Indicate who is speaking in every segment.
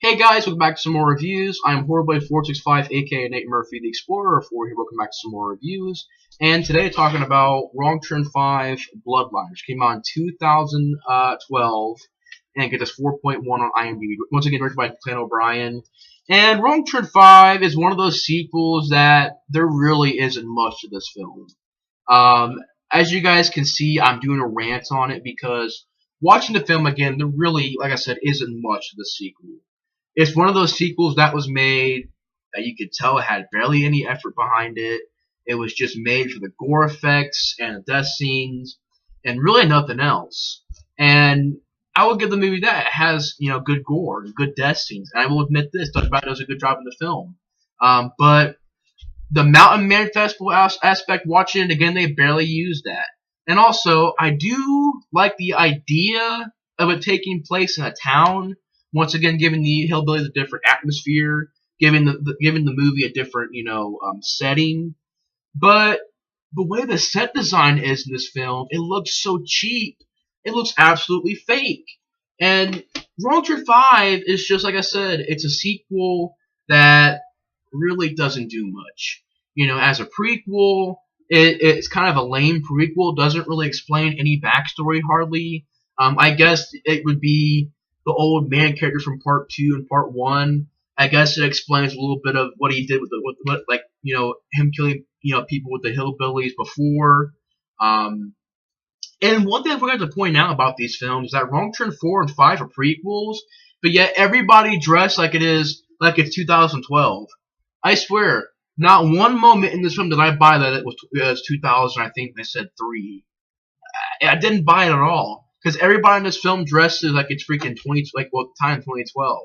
Speaker 1: Hey guys, welcome back to some more reviews. I'm Horrorblade465, aka Nate Murphy the Explorer, for here. Welcome back to some more reviews. And today talking about Wrong Turn 5 Bloodlines, which came out in 2012 and get us 4.1 on IMDb. Once again, directed by Clan O'Brien. And Wrong Turn 5 is one of those sequels that there really isn't much to this film. As you guys can see, I'm doing a rant on it because watching the film again, there really, like I said, isn't much to the sequel. It's one of those sequels that was made that you could tell it had barely any effort behind it. It was just made for the gore effects and the death scenes and really nothing else. And I will give the movie that. It has, good gore and good death scenes. And I will admit this, Doug Brown does a good job in the film. But the Mountain Man Festival aspect, watching it again, they barely use that. And also, I do like the idea of it taking place in a town. Once again, giving the hillbillies a different atmosphere, giving the movie a different, setting. But the way the set design is in this film, it looks so cheap. It looks absolutely fake. And Wrong Turn 5 is just, like I said, it's a sequel that really doesn't do much. As a prequel, it's kind of a lame prequel. Doesn't really explain any backstory hardly. I guess it would be the old man character from part 2 and part 1. I guess it explains a little bit of what he did with him killing people with the hillbillies before. And one thing I forgot to point out about these films is that Wrong Turn 4 and 5 are prequels, but yet everybody dressed like it's 2012. I swear, not one moment in this film did I buy that it was 2000. I think they said 3. I didn't buy it at all. Because everybody in this film dresses like it's freaking 2012.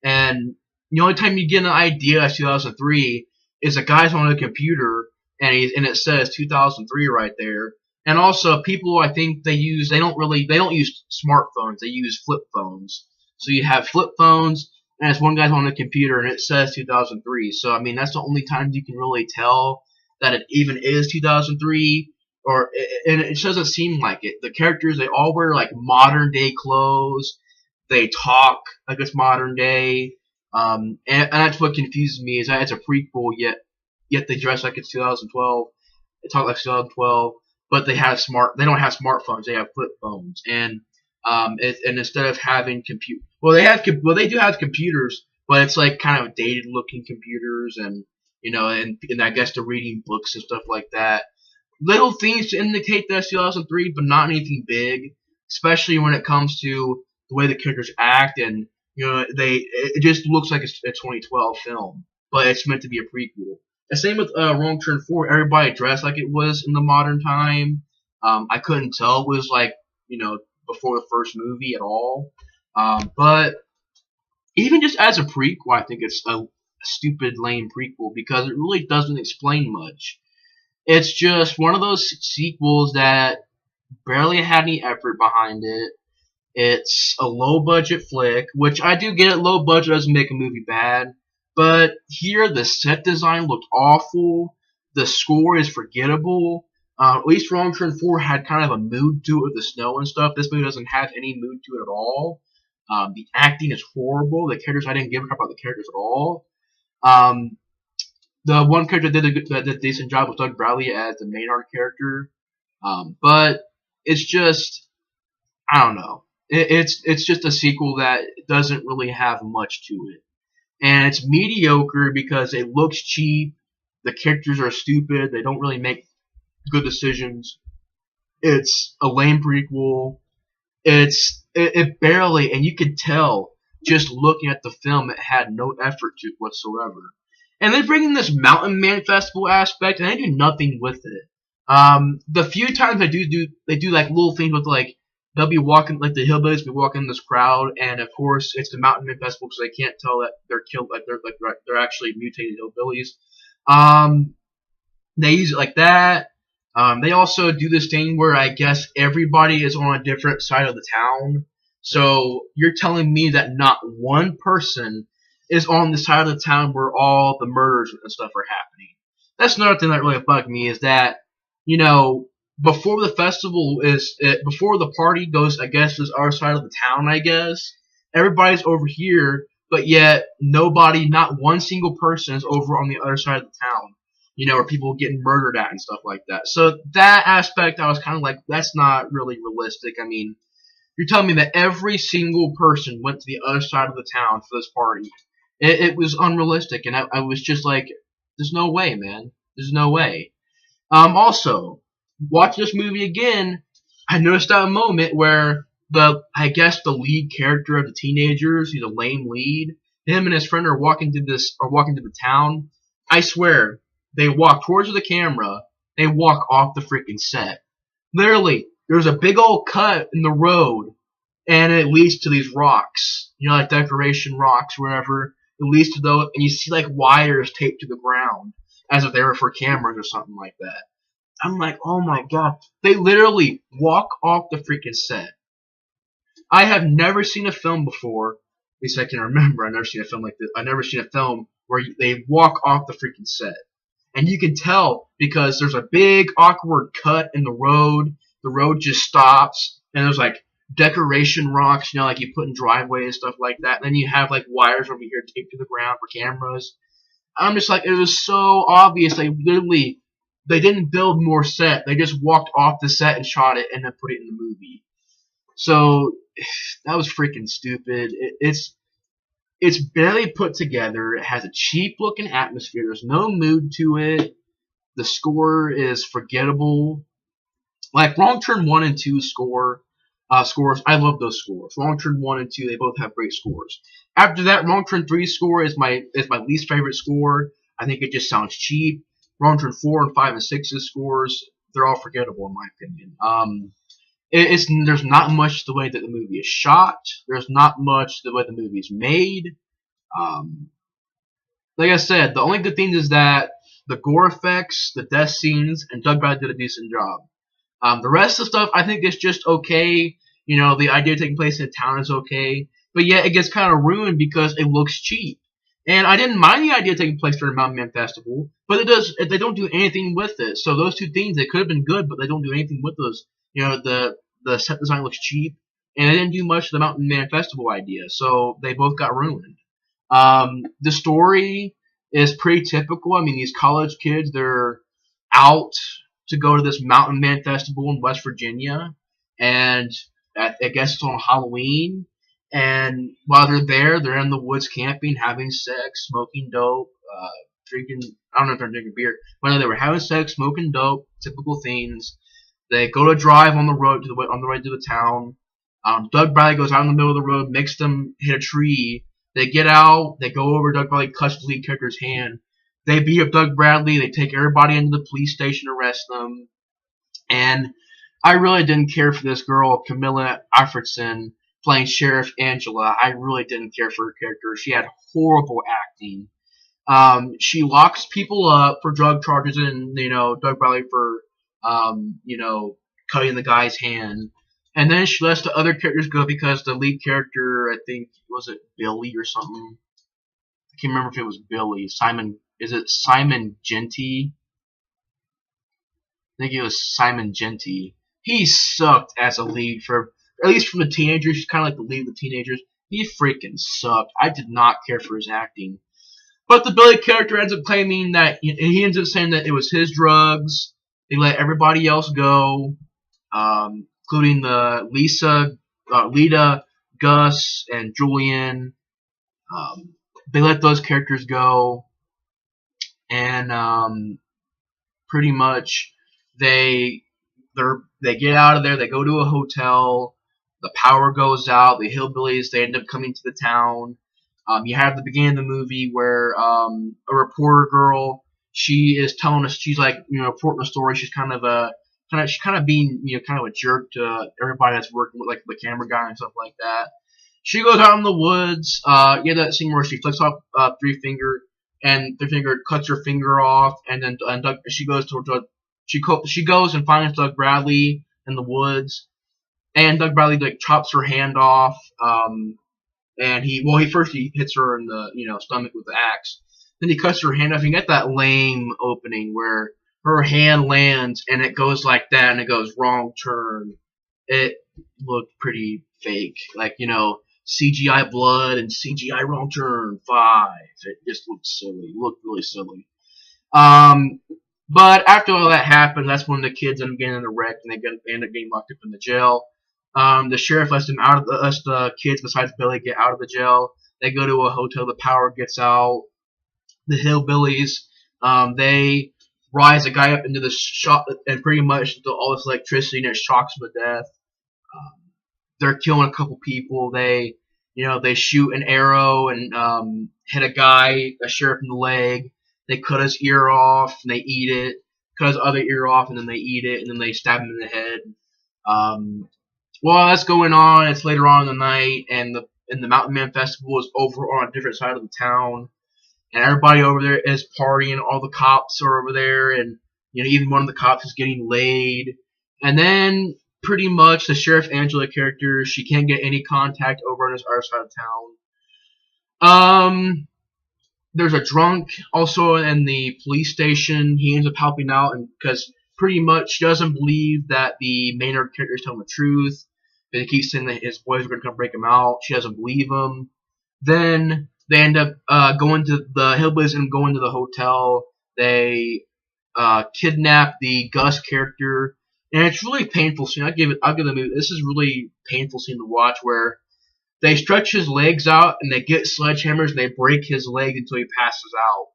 Speaker 1: And the only time you get an idea as 2003 is a guy's on a computer and it says 2003 right there. And also people, I think they don't use smartphones, they use flip phones. So you have flip phones and it's one guy's on a computer and it says 2003. So I mean that's the only time you can really tell that it even is 2003. And it doesn't seem like it. The characters, they all wear like modern day clothes. They talk like it's modern day. And that's what confuses me is that it's a prequel, yet they dress like it's 2012. They talk like 2012, but they don't have smartphones. They have flip phones. And instead of having they do have computers, but it's like kind of dated looking computers, and and I guess they're reading books and stuff like that. Little things to indicate that's 2003, but not anything big, especially when it comes to the way the characters act, and it just looks like it's a 2012 film, but it's meant to be a prequel. The same with Wrong Turn 4. Everybody dressed like it was in the modern time. I couldn't tell it was like before the first movie at all. But even just as a prequel, I think it's a stupid, lame prequel because it really doesn't explain much. It's just one of those sequels that barely had any effort behind it. It's a low-budget flick, which I do get it. Low budget doesn't make a movie bad. But here, the set design looked awful. The score is forgettable. At least Wrong Turn 4 had kind of a mood to it with the snow and stuff. This movie doesn't have any mood to it at all. The acting is horrible. The characters, I didn't give a crap about the characters at all. The one character that did a decent job was Doug Bradley as the Maynard character, but it's just, I don't know. It's just a sequel that doesn't really have much to it, and it's mediocre because it looks cheap. The characters are stupid. They don't really make good decisions. It's a lame prequel. It barely, and you could tell just looking at the film, it had no effort to it whatsoever. And they bring in this Mountain Man Festival aspect, and they do nothing with it. The few times they do like little things with they'll be walking, like the hillbillies be walking in this crowd, and of course it's the Mountain Man Festival, so they can't tell that they're killed, they're actually mutated hillbillies. They use it like that. They also do this thing where I guess everybody is on a different side of the town. So you're telling me that not one person is on the side of the town where all the murders and stuff are happening. That's another thing that really bugged me is that, before the festival before the party goes, I guess, is our side of the town, I guess, everybody's over here, but yet nobody, not one single person, is over on the other side of the town. Where people getting murdered at and stuff like that. So that aspect, I was kind of like, that's not really realistic. I mean, you're telling me that every single person went to the other side of the town for this party. It was unrealistic, and I was just like, there's no way, man. There's no way. Also, watch this movie again, I noticed that moment where I guess the lead character of the teenagers, he's a lame lead, him and his friend are walking to the town. I swear, they walk towards the camera, they walk off the freaking set. Literally, there's a big old cut in the road, and it leads to these rocks, like decoration rocks, wherever. It leads to those, and you see like wires taped to the ground, as if they were for cameras or something like that. I'm like, oh my god. They literally walk off the freaking set. I have never seen a film before, at least I can remember, I've never seen a film like this. I've never seen a film where they walk off the freaking set. And you can tell because there's a big awkward cut in the road. The road just stops, and there's like decoration rocks, like you put in driveways, stuff like that. And then you have like wires over here taped to the ground for cameras. I'm just like, it was so obvious. They didn't build more set. They just walked off the set and shot it and then put it in the movie. So that was freaking stupid. It's barely put together. It has a cheap looking atmosphere. There's no mood to it. The score is forgettable. Like Wrong Turn 1 and 2 scores, I love those scores. Wrong Turn 1 and 2, they both have great scores. After that, Wrong Turn 3 score is my least favorite score. I think it just sounds cheap. Wrong Turn 4 and 5 and 6's scores, they're all forgettable in my opinion. There's not much the way that the movie is shot. There's not much the way the movie is made. Like I said, the only good thing is that the gore effects, the death scenes, and Doug Bradley did a decent job. The rest of the stuff, I think, is just okay. The idea of taking place in a town is okay. But yet, it gets kind of ruined because it looks cheap. And I didn't mind the idea of taking place during Mountain Man Festival, but they don't do anything with it. So those two things, they could have been good, but they don't do anything with those. The set design looks cheap, and they didn't do much of the Mountain Man Festival idea. So they both got ruined. The story is pretty typical. I mean, these college kids, they're out to go to this Mountain Man Festival in West Virginia, and I guess it's on Halloween. And while they're there, they're in the woods camping, having sex, smoking dope, drinking. I don't know if they're drinking beer, but no, they were having sex, smoking dope, typical things. They go to drive on the road on the way to the town. Doug Bradley goes out in the middle of the road, makes them hit a tree. They get out, they go over. Doug Bradley cuts the lead character's hand. They beat up Doug Bradley. They take everybody into the police station, arrest them. And I really didn't care for this girl, Camilla Alfredson, playing Sheriff Angela. I really didn't care for her character. She had horrible acting. She locks people up for drug charges, and Doug Bradley for cutting the guy's hand. And then she lets the other characters go because the lead character, I think, was it Billy or something? I can't remember if it was Billy. Is it Simon Genty? I think it was Simon Genty. He sucked as a lead at least from the teenagers. He's kind of like the lead of the teenagers. He freaking sucked. I did not care for his acting. But the Billy character ends up claiming that he ends up saying that it was his drugs. They let everybody else go, including the Lita, Gus, and Julian. They let those characters go, and pretty much they get out of there. They go to a hotel. The power goes out. The hillbillies, they end up coming to the town. You have the beginning of the movie where a reporter girl, she is telling us, she's like, reporting a story. She's kind of being, kind of a jerk to everybody that's working with, like, the camera guy and stuff like that. She goes out in the woods. You have that scene where she flicks off Three Finger, and Three Finger cuts her finger off, and then she goes and finds Doug Bradley in the woods, and Doug Bradley like chops her hand off. And he hits her in the stomach with the axe. Then he cuts her hand off. You get that lame opening where her hand lands and it goes like that, and it goes wrong turn. It looked pretty fake, like CGI blood and CGI Wrong Turn 5. It just looked silly. It looked really silly. But after all that happened, that's when the kids end up getting in a wreck and they end up getting locked up in the jail. The sheriff lets the kids besides Billy get out of the jail. They go to a hotel. The power gets out. The hillbillies, they rise a guy up into the shop and pretty much all this electricity and it shocks him to death. They're killing a couple people. They shoot an arrow and hit a sheriff in the leg. They cut his ear off and they eat it. Cut his other ear off and then they eat it and then they stab him in the head. While that's going on, it's later on in the night and the Mountain Man Festival is over on a different side of the town. And everybody over there is partying. All the cops are over there, and even one of the cops is getting laid. And then pretty much the Sheriff Angela character, she can't get any contact over on this other side of town. There's a drunk also in the police station. He ends up helping out, and because pretty much she doesn't believe that the Maynard character is telling the truth. They keep saying that his boys are going to come break him out. She doesn't believe him. Then they end up going to the hillbillies and going to the hotel. They kidnap the Gus character, and it's really painful scene. I'll give the movie. This is really painful scene to watch where they stretch his legs out and they get sledgehammers and they break his leg until he passes out.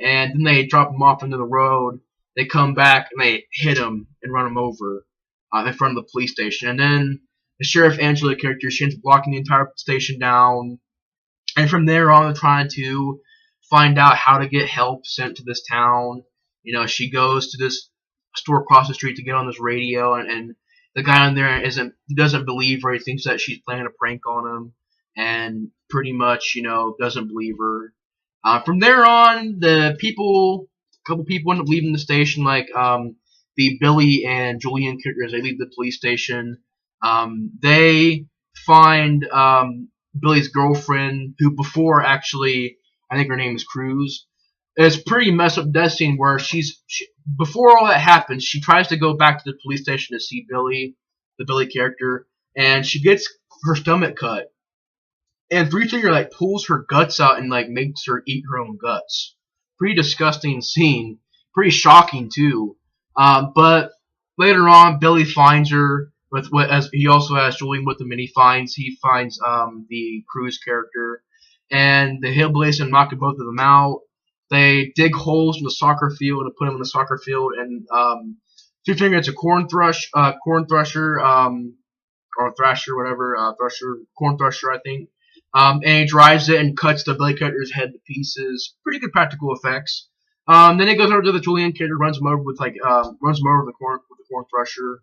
Speaker 1: And then they drop him off into the road. They come back and they hit him and run him over in front of the police station. And then the Sheriff Angela character, she ends up blocking the entire station down. And from there on, they're trying to find out how to get help sent to this town. She goes to this store across the street to get on this radio, and the guy on there doesn't believe her. He thinks that she's playing a prank on him, and pretty much, doesn't believe her. From there on, a couple people end up leaving the station, like the Billy and Julian characters. They leave the police station. They find Billy's girlfriend, who before actually, I think her name is Cruz. It's pretty messed up death scene where before all that happens, she tries to go back to the police station to see Billy, the Billy character, and she gets her stomach cut. And Three Finger pulls her guts out and makes her eat her own guts. Pretty disgusting scene. Pretty shocking too. But later on, Billy finds her. As he also has Julian with him, and he finds the Cruz character, and the hillbillies and knock both of them out. They dig holes in the soccer field and put them in the soccer field, and Three Finger gets a corn thresher, or thrasher, whatever, corn thresher, I think. And he drives it and cuts the Billy character's head to pieces. Pretty good practical effects. Then he goes over to the Julian character, runs him over with the corn thresher.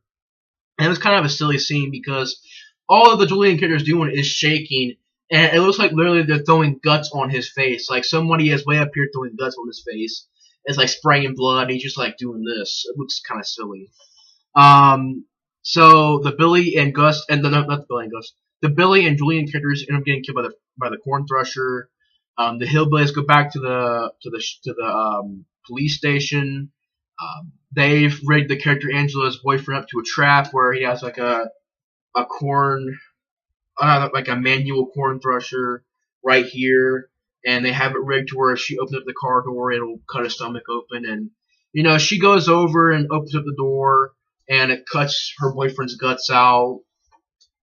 Speaker 1: And it was kind of a silly scene because all of the Julian character is doing is shaking, and it looks like literally they're throwing guts on his face. Like somebody is way up here throwing guts on his face. It's spraying blood, and he's just doing this. It looks kind of silly. So the Billy and Gus, and not the Billy and Gus, the Billy and Julian characters end up getting killed by the corn thresher. The hillbillies go back to the police station. They've rigged the character Angela's boyfriend up to a trap where he has a manual corn thresher right here, and they have it rigged to where if she opens up the car door, it'll cut his stomach open, and she goes over and opens up the door, and it cuts her boyfriend's guts out.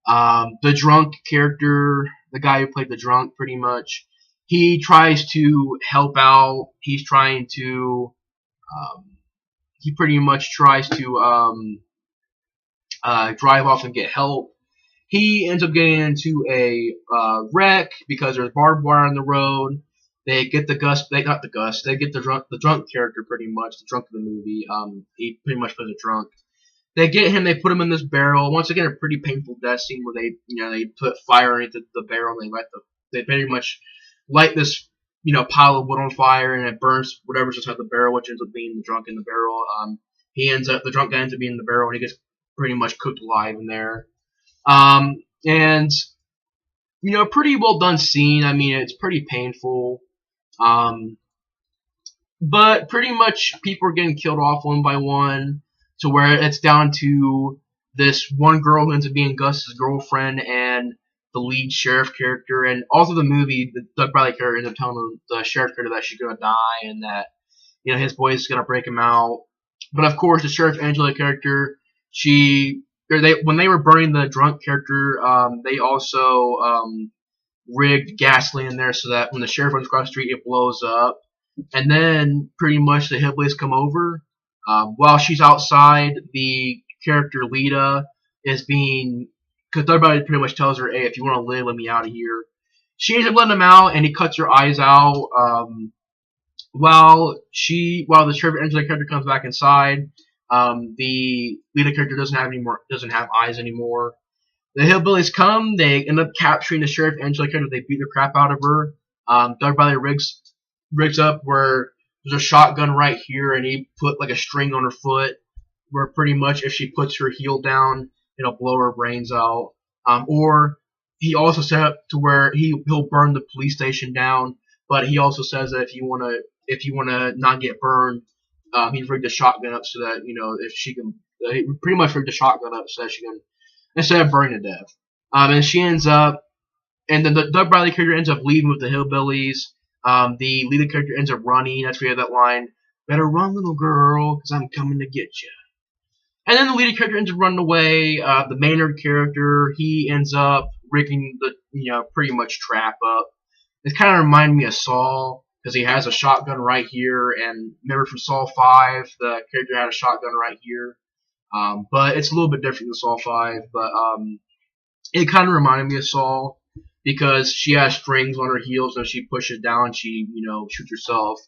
Speaker 1: The drunk character, the guy who played the drunk, pretty much, he tries to help out. He's trying to he pretty much tries to drive off and get help. He ends up getting into a wreck because there's barbed wire on the road. They get they get the drunk character, pretty much, the drunk of the movie. He pretty much plays a drunk. They get him, they put him in this barrel. Once again, a pretty painful death scene where they put fire underneath the barrel, and they pretty much light this pile of wood on fire, and it burns whatever's inside the barrel, which ends up being the drunk in the barrel. The drunk guy ends up being in the barrel, and he gets pretty much cooked alive in there. And pretty well done scene. I mean, it's pretty painful. But pretty much people are getting killed off one by one, to where it's down to this one girl who ends up being Gus's girlfriend, and the lead sheriff character, and also the movie, the Doug Bradley character ends up telling the sheriff character that she's gonna die and that his boy's gonna break him out. But of course, the Sheriff Angela character, when they were burning the drunk character, they also rigged gasoline in there so that when the sheriff runs across the street, it blows up. And then pretty much the hillbillies come over. While she's outside, the character Lita is being, because everybody pretty much tells her, "Hey, if you want to live, let me out of here." She ends up letting him out, and he cuts her eyes out. While the Sheriff Angela character comes back inside, the Lita character doesn't have eyes anymore. The hillbillies come. They end up capturing the Sheriff Angela character. They beat the crap out of her. Doug Bradley rigs up where there's a shotgun right here, and he put like a string on her foot, where pretty much if she puts her heel down, it'll blow her brains out. Or he also set up to where he'll burn the police station down, but he also says that if you wanna not get burned, he's rigged the shotgun up so that if she can, he pretty much rigged the shotgun up so that she can, instead of burning to death. And she ends up, and then the Doug Bradley character ends up leaving with the hillbillies. The Lita character ends up running. That's where you have that line, "Better run, little girl, because I'm coming to get you." And then the Lita character ends up running away. The Maynard character, he ends up rigging the, pretty much trap up. It kind of reminded me of Saul, because he has a shotgun right here. And remember from Saul 5, the character had a shotgun right here. But it's a little bit different than Saul 5. But it kind of reminded me of Saul, because she has strings on her heels, and she pushes down, she shoots herself.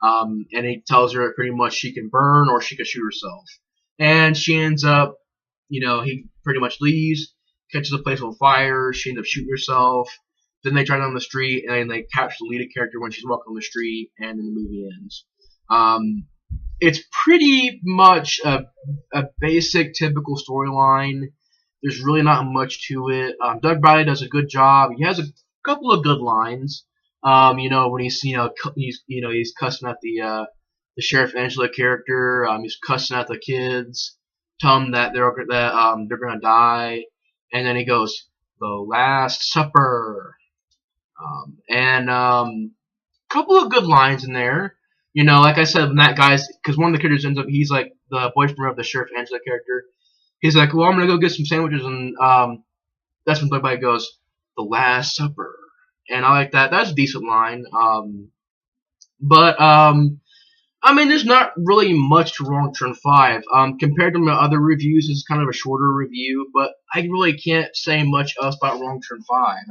Speaker 1: And he tells her pretty much she can burn or she can shoot herself. And she ends up, he pretty much leaves, catches the place on fire. She ends up shooting herself. Then they drive down the street, and they capture the Lita character when she's walking on the street, and then the movie ends. It's pretty much a basic, typical storyline. There's really not much to it. Doug Bradley does a good job. He has a couple of good lines. When he's he's cussing at the Sheriff Angela character. He's cussing at the kids, telling them that they're gonna die, and then he goes, "The Last Supper," and couple of good lines in there. Like I said, when that guy's, because one of the characters ends up, he's like the boyfriend of the Sheriff Angela character. He's like, "Well, I'm gonna go get some sandwiches," and that's when everybody goes, "The Last Supper," and I like that. That's a decent line. But there's not really much to Wrong Turn 5. Compared to my other reviews, this is kind of a shorter review, but I really can't say much else about Wrong Turn 5.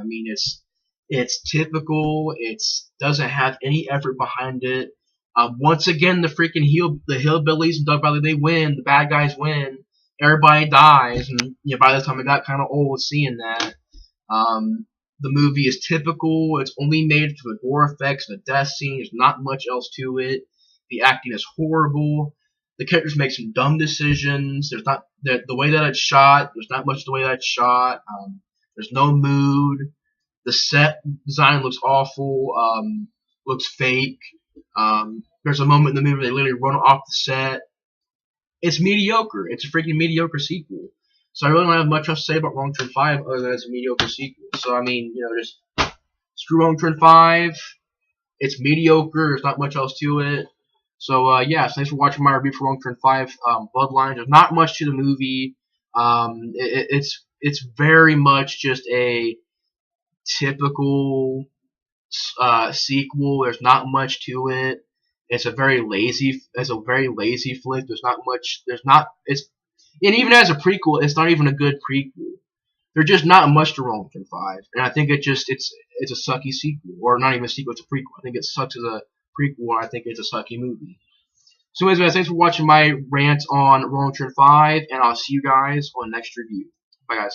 Speaker 1: It's typical. It doesn't have any effort behind it. Once again, the hillbillies and Doug Bradley, they win. The bad guys win. Everybody dies, and by the time I got kind of old seeing that. The movie is typical. It's only made for the gore effects and the death scene. There's not much else to it. The acting is horrible. The characters make some dumb decisions. There's not the way that it's shot. There's not much the way that it's shot. There's no mood. The set design looks awful. Looks fake. There's a moment in the movie where they literally run off the set. It's mediocre. It's a freaking mediocre sequel. So I really don't have much else to say about Wrong Turn 5 other than it's a mediocre sequel. So just screw Wrong Turn 5. It's mediocre. There's not much else to it. So so thanks for watching my review for Wrong Turn 5 Bloodlines. There's not much to the movie. It's very much just a typical sequel. There's not much to it. It's a very lazy flick. There's not much. And even as a prequel, it's not even a good prequel. There's just not much to Wrong Turn 5, and I think it's a sucky sequel, or not even a sequel. It's a prequel. I think it sucks as a prequel, and I think it's a sucky movie. So anyways, guys, thanks for watching my rant on Wrong Turn 5, and I'll see you guys on the next review. Bye, guys.